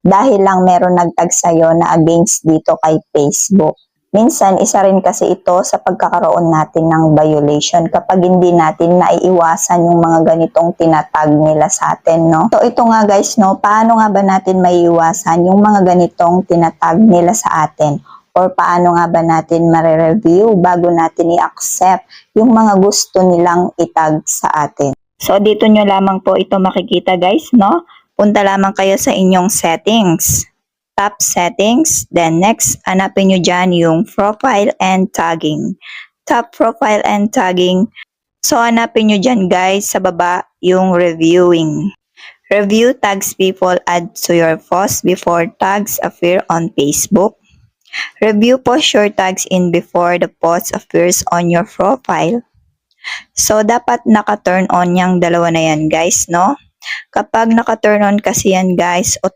dahil lang meron nagtag sa'yo na against dito kay Facebook. Minsan, isa rin kasi ito sa pagkakaroon natin ng violation kapag hindi natin naiiwasan yung mga ganitong tinatag nila sa atin, no? So, ito nga guys, no, paano nga ba natin maiiwasan yung mga ganitong tinatag nila sa atin? Or paano nga ba natin mare-review bago natin i-accept yung mga gusto nilang itag sa atin? So, dito nyo lamang po ito makikita guys, no? Punta lamang kayo sa inyong settings. Tap settings, then next, hanapin nyo dyan yung profile and tagging. Tap profile and tagging. So, hanapin nyo dyan guys, sa baba, yung reviewing. Review tags people add to your post before tags appear on Facebook. Review post your tags in before the post appears on your profile. So, dapat naka-turn on yung dalawa na yan guys, no? Kapag naka-turn on kasi yan guys,